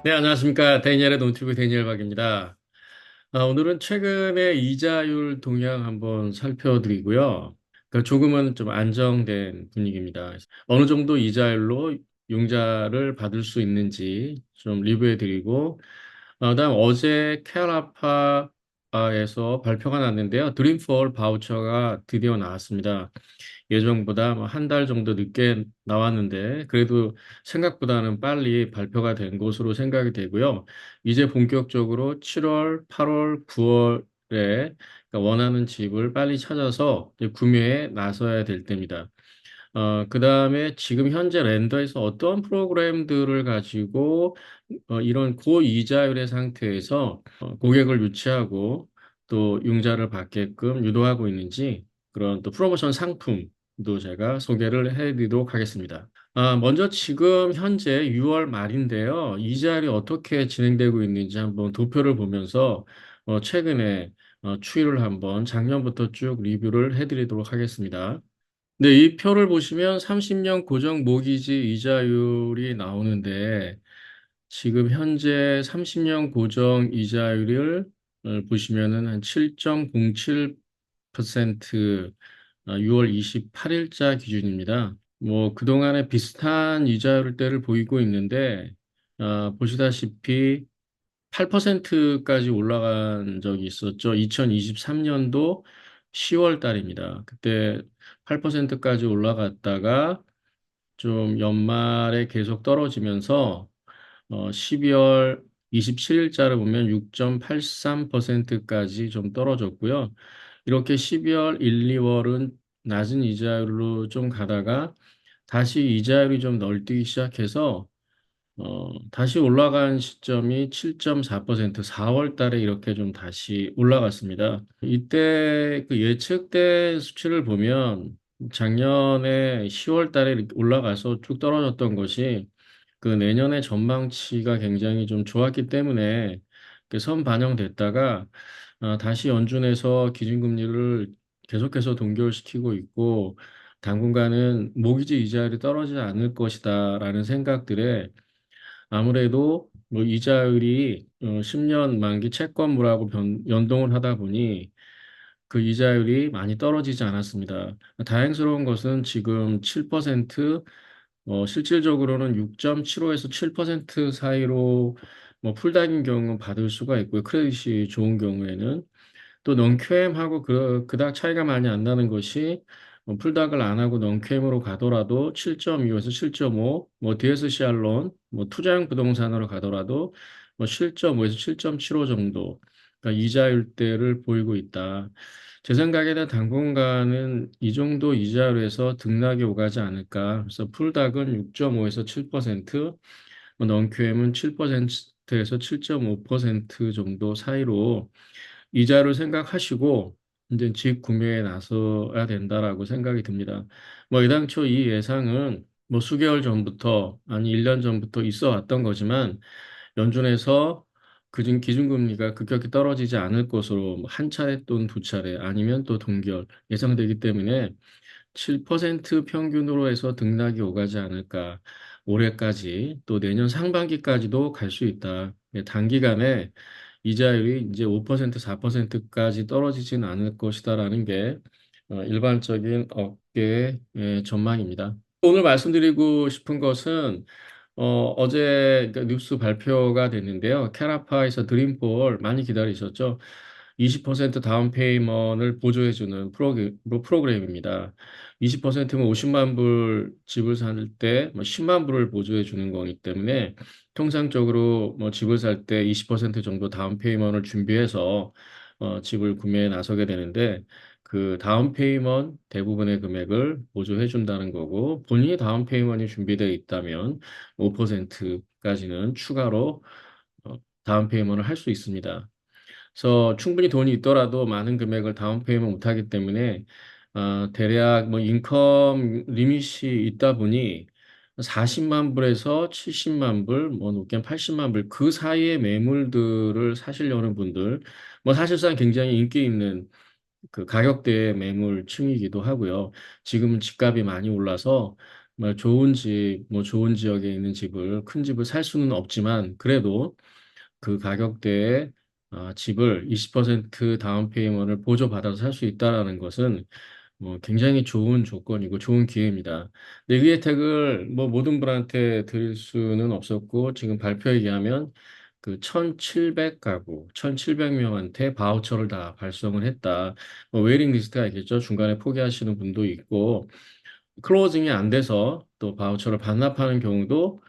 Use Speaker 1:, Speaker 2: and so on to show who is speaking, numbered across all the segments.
Speaker 1: 네, 안녕하십니까. 데니엘의 논티브 데니엘 박입니다. 오늘은 최근의 이자율 동향 한번 살펴드리고요. 조금은 좀 안정된 분위기입니다. 어느 정도 이자율로 융자를 받을 수 있는지 좀 리뷰해드리고, 그다음 어제 캐라파에서 발표가 났는데요. 드림폴 바우처가 드디어 나왔습니다. 예정보다 한 달 정도 늦게 나왔는데 그래도 생각보다는 빨리 발표가 된 것으로 생각이 되고요. 이제 본격적으로 7월, 8월, 9월에 원하는 집을 빨리 찾아서 이제 구매에 나서야 될 때입니다. 그다음에 지금 현재 랜더에서 어떤 프로그램들을 가지고 이런 고이자율의 상태에서 고객을 유치하고 또 융자를 받게끔 유도하고 있는지 그런 또 프로모션 상품도 제가 소개를 해드리도록 하겠습니다. 먼저 지금 현재 6월 말인데요. 이자율이 어떻게 진행되고 있는지 한번 도표를 보면서 최근에 추이를 한번 작년부터 쭉 리뷰를 해드리도록 하겠습니다. 네, 이 표를 보시면 30년 고정 모기지 이자율이 나오는데 지금 현재 30년 고정 이자율을 보시면은 한 7.07% 6월 28일자 기준입니다. 뭐 그동안에 비슷한 이자율대를 보이고 있는데 보시다시피 8%까지 올라간 적이 있었죠. 2023년도 10월 달입니다. 그때 8%까지 올라갔다가 좀 연말에 계속 떨어지면서 12월 27일자를 보면 6.83%까지 좀 떨어졌고요. 이렇게 12월 1, 2월은 낮은 이자율로 좀 가다가 다시 이자율이 좀 널뛰기 시작해서 다시 올라간 시점이 7.4%, 4월 달에 이렇게 좀 다시 올라갔습니다. 이때 그 예측된 수치를 보면 작년에 10월 달에 이렇게 올라가서 쭉 떨어졌던 것이 그 내년의 전망치가 굉장히 좀 좋았기 때문에 선 반영됐다가 다시 연준에서 기준금리를 계속해서 동결시키고 있고 당분간은 모기지 이자율이 떨어지지 않을 것이다라는 생각들에 아무래도 뭐 이자율이 10년 만기 채권물하고 연동을 하다 보니 그 이자율이 많이 떨어지지 않았습니다. 다행스러운 것은 지금 7%, 실질적으로는 6.75에서 7% 사이로 뭐 풀다긴 경우 받을 수가 있고요. 크레딧이 좋은 경우에는 또 넌큐엠하고 그닥 차이가 많이 안 나는 것이 풀닥을 안 하고 넌큐엠으로 가더라도 7.25에서 7.5, 뭐 DSCR론, 뭐 투자형 부동산으로 가더라도 뭐 7.5에서 7.75 정도 그러니까 이자율대를 보이고 있다. 제 생각에는 당분간은 이 정도 이자율에서 등락이 오가지 않을까. 그래서 풀닥은 6.5에서 7%, 뭐 넌큐엠은 7%에서 7.5% 정도 사이로 이자를 생각하시고 이제 집 구매에 나서야 된다라고 생각이 듭니다. 뭐 애당초 이 예상은 뭐 수개월 전부터 아니 1년 전부터 있어 왔던 거지만 연준에서 그중 기준금리가 급격히 떨어지지 않을 것으로 뭐한 차례 또는 두 차례 아니면 또 동결 예상되기 때문에 7% 평균으로 해서 등락이 오가지 않을까. 올해까지 또 내년 상반기까지도 갈 수 있다. 단기간에 이자율이 이제 5%, 4%까지 떨어지지는 않을 것이다라는 게 일반적인 업계의 전망입니다. 오늘 말씀드리고 싶은 것은 어제 그 뉴스 발표가 됐는데요. 캐라파에서 드림폴 많이 기다리셨죠? 20% 다운 페이먼을 보조해주는 프로그램입니다. 20%면 50만 불 집을 살 때 10만 불을 보조해주는 거기 때문에 통상적으로 뭐 집을 살 때 20% 정도 다운 페이먼을 준비해서 집을 구매에 나서게 되는데 그 다운 페이먼 대부분의 금액을 보조해 준다는 거고 본인이 다운 페이먼이 준비되어 있다면 5%까지는 추가로 다운 페이먼을 할 수 있습니다. 그래서 충분히 돈이 있더라도 많은 금액을 다운 페이먼 못 하기 때문에 대략 뭐 인컴 리밋이 있다 보니 40만 불에서 70만 불, 뭐 높게는 80만 불 그 사이의 매물들을 사시려는 분들 뭐 사실상 굉장히 인기 있는 그 가격대의 매물층이기도 하고요. 지금은 집값이 많이 올라서 정말 좋은 집, 뭐 좋은 지역에 있는 집을, 큰 집을 살 수는 없지만, 그래도 그 가격대에 집을 20% 다운 페이먼트를 보조받아서 살 수 있다라는 것은 뭐 굉장히 좋은 조건이고 좋은 기회입니다. 근데 이 혜택을 뭐 모든 분한테 드릴 수는 없었고 지금 발표에 의하면 그 1,700가구, 1,700명한테 바우처를 다 발송을 했다. 뭐 웨이팅 리스트가 있겠죠. 중간에 포기하시는 분도 있고 클로징이 안 돼서 또 바우처를 반납하는 경우도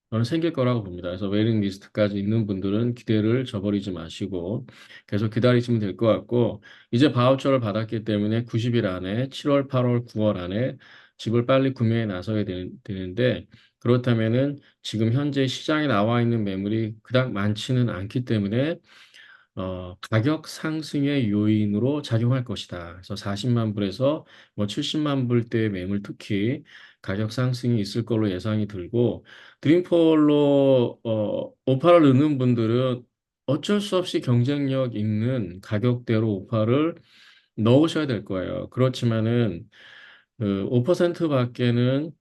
Speaker 1: 저는 생길 거라고 봅니다. 그래서 웨이팅 리스트까지 있는 분들은 기대를 저버리지 마시고 계속 기다리시면 될 것 같고 이제 바우처를 받았기 때문에 90일 안에 7월, 8월, 9월 안에 집을 빨리 구매해 나서야 되는데 그렇다면은 지금 현재 시장에 나와 있는 매물이 그닥 많지는 않기 때문에 가격 상승의 요인으로 작용할 것이다. 그래서 40만 불에서 뭐 70만 불대의 매물 특히 가격 상승이 있을 걸로 예상이 들고 드림폴로 오파를 넣는 분들은 어쩔 수 없이 경쟁력 있는 가격대로 오파를 넣으셔야 될 거예요. 그렇지만은 그 5%밖에는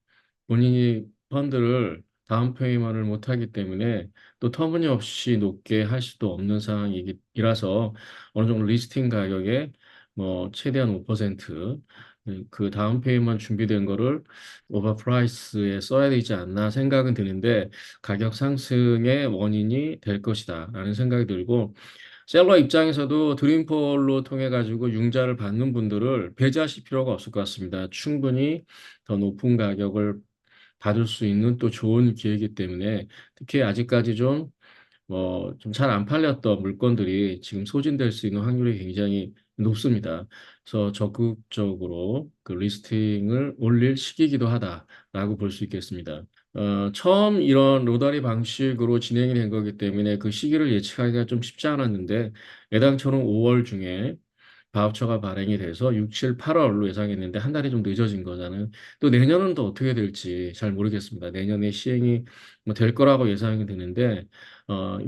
Speaker 1: 본인이 펀드를 다운 페이먼트를 못하기 때문에 또 터무니없이 높게 할 수도 없는 상황이라서 어느 정도 리스팅 가격에 뭐 최대한 5%그 다운 페이먼트 준비된 거를 오버 프라이스에 써야 되지 않나 생각은 드는데 가격 상승의 원인이 될 것이다라는 생각이 들고 셀러 입장에서도 드림폴로 통해 가지고 융자를 받는 분들을 배제하실 필요가 없을 것 같습니다. 충분히 더 높은 가격을 받을 수 있는 또 좋은 기회이기 때문에 특히 아직까지 좀 잘 안 팔렸던 물건들이 지금 소진될 수 있는 확률이 굉장히 높습니다. 그래서 적극적으로 그 리스팅을 올릴 시기이기도 하다라고 볼 수 있겠습니다. 처음 이런 로다리 방식으로 진행이 된 거기 때문에 그 시기를 예측하기가 좀 쉽지 않았는데 예당처럼 5월 중에 바우처가 발행이 돼서 6, 7, 8월로 예상했는데 한 달이 좀 늦어진 거잖아요. 또 내년은 또 어떻게 될지 잘 모르겠습니다. 내년에 시행이 뭐될 거라고 예상이 되는데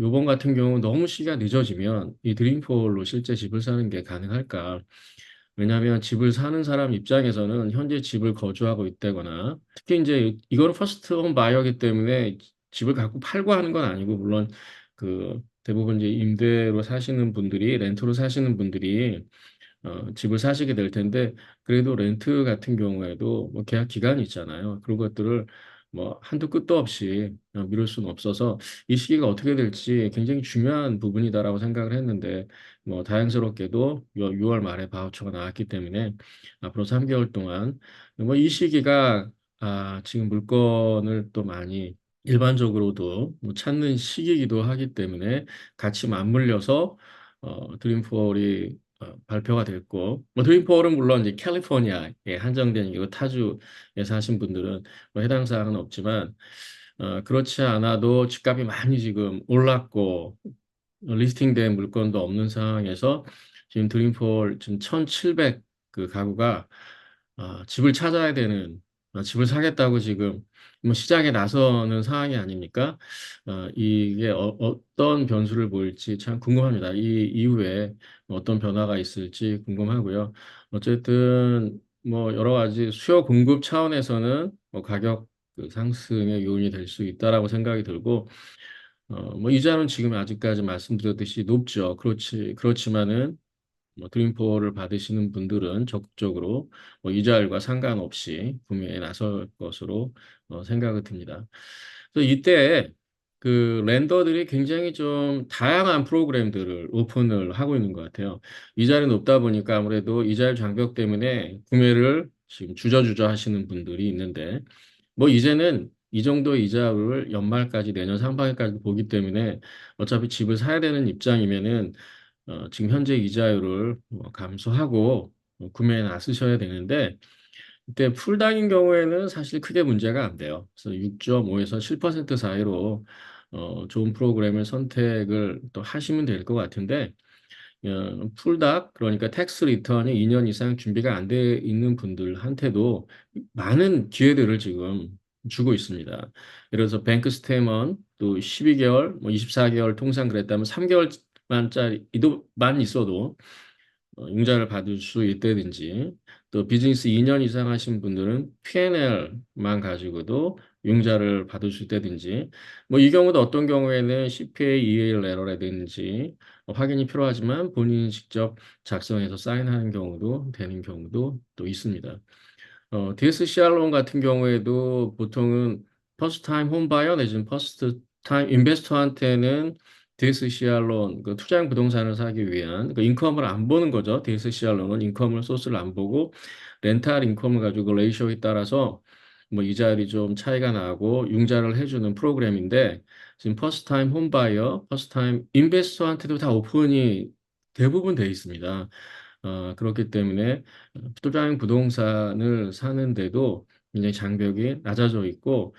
Speaker 1: 요번 같은 경우 너무 시기가 늦어지면 이 드림폴로 실제 집을 사는 게 가능할까? 왜냐하면 집을 사는 사람 입장에서는 현재 집을 거주하고 있다거나 특히 이제 이거는 퍼스트 홈 바이어이기 때문에 집을 갖고 팔고 하는 건 아니고 물론 그 대부분 이제 임대로 사시는 분들이 렌트로 사시는 분들이 집을 사시게 될 텐데 그래도 렌트 같은 경우에도 뭐 계약 기간이 있잖아요. 그런 것들을 뭐 한도 끝도 없이 미룰 수는 없어서 이 시기가 어떻게 될지 굉장히 중요한 부분이다라고 생각을 했는데 뭐 다행스럽게도 6월 말에 바우처가 나왔기 때문에 앞으로 3개월 동안 뭐 이 시기가 지금 물건을 또 많이 일반적으로도 뭐 찾는 시기이기도 하기 때문에 같이 맞물려서 드림폴이 발표가 됐고 뭐 드림폴은 물론 이제 캘리포니아에 한정된 이거 타주에 사신 분들은 뭐 해당 사항은 없지만 그렇지 않아도 집값이 많이 지금 올랐고 리스팅된 물건도 없는 상황에서 지금 드림폴 지금 1,700 그 가구가 집을 찾아야 되는 집을 사겠다고 지금 뭐 시장에 나서는 상황이 아닙니까? 이게 어떤 변수를 보일지 참 궁금합니다. 이 이후에 어떤 변화가 있을지 궁금하고요. 어쨌든 뭐 여러 가지 수요 공급 차원에서는 뭐 가격 그 상승의 요인이 될 수 있다라고 생각이 들고 뭐 이자는 지금 아직까지 말씀드렸듯이 높죠. 그렇지만은 뭐 드림포를 받으시는 분들은 적극적으로 뭐 이자율과 상관없이 구매에 나설 것으로 생각이 듭니다. 그래서 이때 그 랜더들이 굉장히 좀 다양한 프로그램들을 오픈을 하고 있는 것 같아요. 이자율이 높다 보니까 아무래도 이자율 장벽 때문에 구매를 지금 주저주저 하시는 분들이 있는데 뭐 이제는 이 정도 이자율을 연말까지 내년 상반기까지 보기 때문에 어차피 집을 사야 되는 입장이면은 지금 현재 이자율을 뭐 감소하고 구매에 나서셔야 되는데 이때 풀당인 경우에는 사실 크게 문제가 안 돼요. 그래서 6.5에서 7% 사이로 좋은 프로그램을 선택을 또 하시면 될 것 같은데 풀닥 그러니까 텍스 리턴이 2년 이상 준비가 안 돼 있는 분들한테도 많은 기회들을 지금 주고 있습니다. 예를 들어서 뱅크 스테이먼 또 12개월, 뭐 24개월 통상 그랬다면 3개월만짜리 만 있어도 융자를 받을 수 있다든지 또 비즈니스 2년 이상 하신 분들은 P&L만 가지고도 융자를 받을 수 있다든지 뭐 이 경우도 어떤 경우에는 CPA, EAL 에러라든지 확인이 필요하지만 본인이 직접 작성해서 사인하는 경우도 되는 경우도 또 있습니다. DSCR 론 같은 경우에도 보통은 퍼스트 타임 홈바이어 내지는 퍼스트 타임 인베스터한테는 DSCR 론, 그 투자형 부동산을 사기 위한 그 인컴을 안 보는 거죠. DSCR 론은 인컴을 소스를 안 보고 렌탈 인컴을 가지고 레이쇼에 따라서 뭐 이자율이 좀 차이가 나고 융자를 해주는 프로그램인데 지금 퍼스트 타임 홈바이어, 퍼스트 타임 인베스터한테도 다 오픈이 대부분 돼 있습니다. 그렇기 때문에 투자형 부동산을 사는데도 굉장히 장벽이 낮아져 있고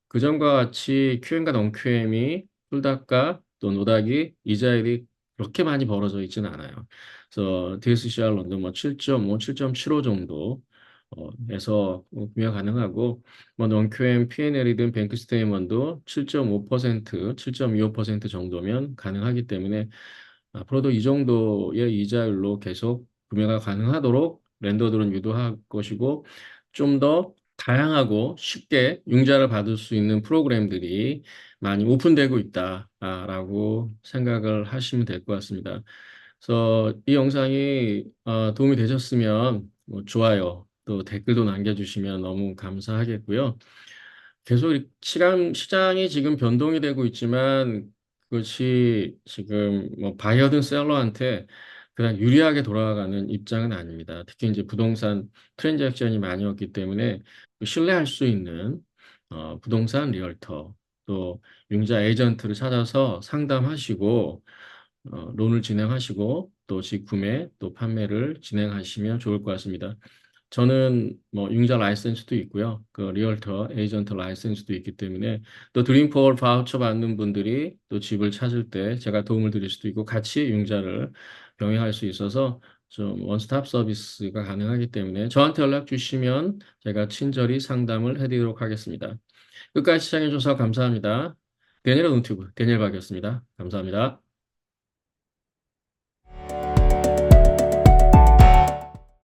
Speaker 1: 그전과 같이 QM과 non-QM이 홀닥과 또 노닥이 이자율이 그렇게 많이 벌어져 있지는 않아요. 그래서 DSCR 론도 뭐 7.5, 7.75 정도 에서 구매가 가능하고 뭐 non-QM, P&L이든 뱅크 스테이먼도 7.5%, 7.25% 정도면 가능하기 때문에 앞으로도 이 정도의 이자율로 계속 구매가 가능하도록 랜더들은 유도할 것이고 좀 더 다양하고 쉽게 융자를 받을 수 있는 프로그램들이 많이 오픈되고 있다라고 생각을 하시면 될 것 같습니다. 그래서 이 영상이 도움이 되셨으면 뭐 좋아요, 또 댓글도 남겨주시면 너무 감사하겠고요. 계속 시장이 지금 변동이 되고 있지만 그것이 지금 뭐 바이어든 셀러한테 그냥 유리하게 돌아가는 입장은 아닙니다. 특히 이제 부동산 트랜잭션이 많이 없기 때문에 신뢰할 수 있는 부동산 리얼터 또 융자 에이전트를 찾아서 상담하시고 론을 진행하시고 또 직구매 또 판매를 진행하시면 좋을 것 같습니다. 저는 뭐 융자 라이센스도 있고요. 그 리얼터 에이전트 라이센스도 있기 때문에 또 드림포월 바우처 받는 분들이 또 집을 찾을 때 제가 도움을 드릴 수도 있고 같이 융자를 병행할 수 있어서 좀 원스톱 서비스가 가능하기 때문에 저한테 연락 주시면 제가 친절히 상담을 해드리도록 하겠습니다. 끝까지 시청해 주셔서 감사합니다. 데니얼 논튜브 데니얼 박이었습니다. 감사합니다.